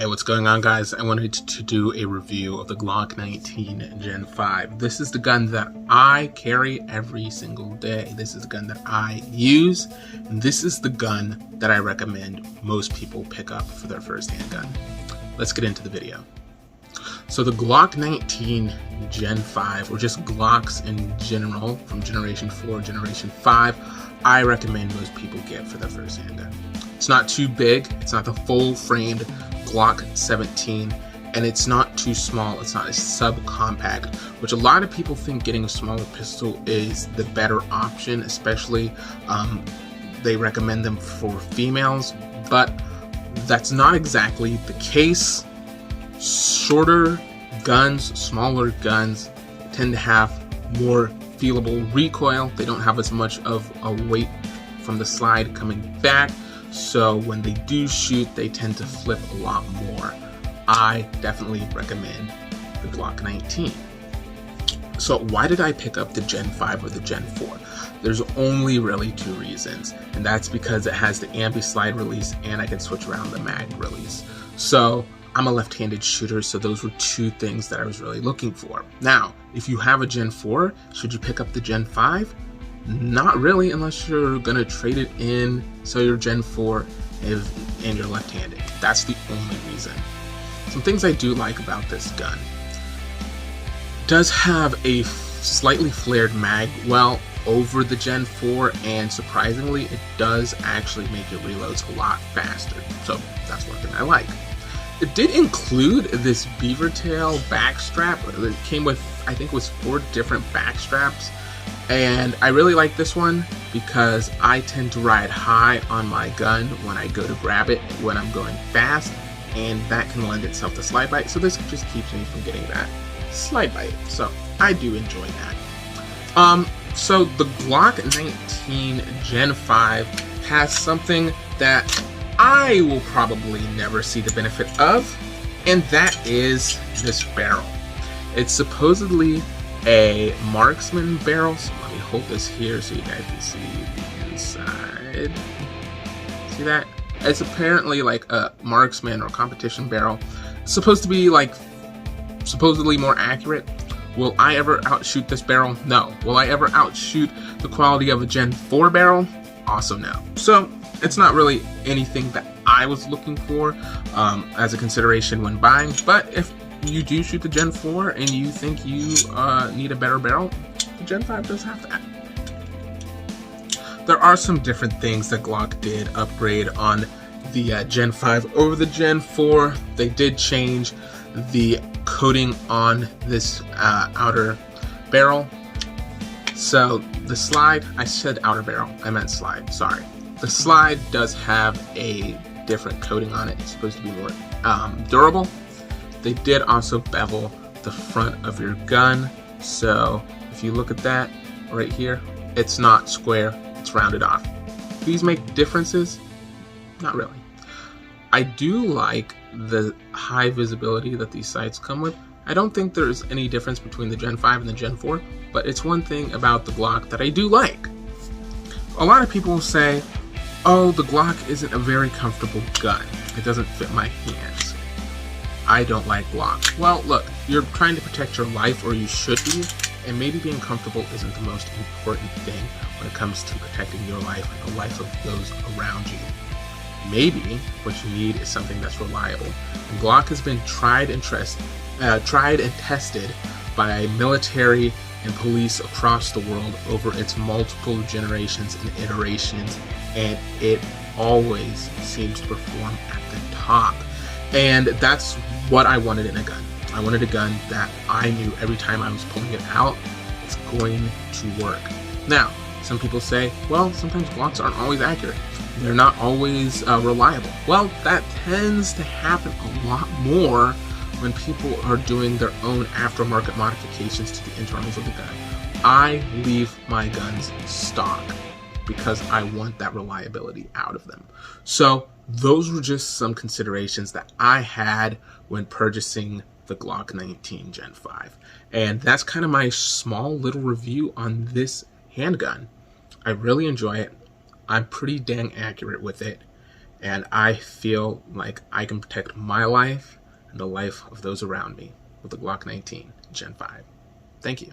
Hey, what's going on, guys? I wanted to do a review of the Glock 19 Gen 5. This is the gun that I carry every single day. This is the gun that I use, and this is the gun that I recommend most people pick up for their first handgun. Let's get into the video. So the Glock 19 Gen 5, or just Glocks in general, from Generation 4, Generation 5, I recommend most people get for their first handgun. It's not too big, it's not the full-framed Glock 17, and it's not too small, it's not a subcompact, which a lot of people think getting a smaller pistol is the better option, especially they recommend them for females, but that's not exactly the case. Shorter guns, smaller guns tend to have more feelable recoil. They don't have as much of a weight from the slide coming back, so when they do shoot, they tend to flip a lot more. I definitely recommend the Glock 19. So why did I pick up the Gen 5 or the Gen 4? There's only really two reasons, and that's because it has the anti-slide release and I can switch around the mag release. So I'm a left-handed shooter, so those were two things that I was really looking for. Now, if you have a Gen 4, should you pick up the Gen 5? Not really, unless you're gonna trade it in so you're Gen 4 and you're left-handed. That's the only reason. Some things I do like about this gun. It does have a slightly flared mag well over the Gen 4, and surprisingly, it does actually make your reloads a lot faster. So that's one thing I like. It did include this beaver tail backstrap. It came with, I think it was 4 different backstraps. And I really like this one because I tend to ride high on my gun when I go to grab it when I'm going fast, and that can lend itself to slide bite. So this just keeps me from getting that slide bite. So I do enjoy that. So the Glock 19 Gen 5 has something that I will probably never see the benefit of, and that is this barrel. It's supposedly a marksman barrel, so let me hold this here so you guys can see the inside. See that? It's apparently like a marksman or competition barrel. It's supposed to be like supposedly more accurate. Will I ever outshoot this barrel? No. Will I ever outshoot the quality of a Gen 4 barrel? Also no. So it's not really anything that I was looking for as a consideration when buying, but if you do shoot the Gen 4 and you think you need a better barrel, the Gen 5 does have that. There are some different things that Glock did upgrade on the Gen 5 over the Gen 4. They did change the coating on this outer barrel. So the slide, I said outer barrel, I meant slide, sorry. The slide does have a different coating on it. It's supposed to be more durable. They did also bevel the front of your gun, so if you look at that right here, it's not square, it's rounded off. These make differences? Not really. I do like the high visibility that these sights come with. I don't think there's any difference between the Gen 5 and the Gen 4, but it's one thing about the Glock that I do like. A lot of people say, oh, the Glock isn't a very comfortable gun. It doesn't fit my hands. I don't like Glock. Well, look, you're trying to protect your life, or you should be, and maybe being comfortable isn't the most important thing when it comes to protecting your life and the life of those around you. Maybe what you need is something that's reliable. And Glock has been tried and tested by military and police across the world over its multiple generations and iterations, and it always seems to perform at the top. And that's what I wanted in a gun. I wanted a gun that I knew every time I was pulling it out, it's going to work. Now, some people say, well, sometimes Glocks aren't always accurate. They're not always reliable. Well, that tends to happen a lot more when people are doing their own aftermarket modifications to the internals of the gun. I leave my guns stock because I want that reliability out of them. So those were just some considerations that I had when purchasing the Glock 19 Gen 5. And that's kind of my small little review on this handgun. I really enjoy it. I'm pretty dang accurate with it. And I feel like I can protect my life and the life of those around me with the Glock 19 Gen 5. Thank you.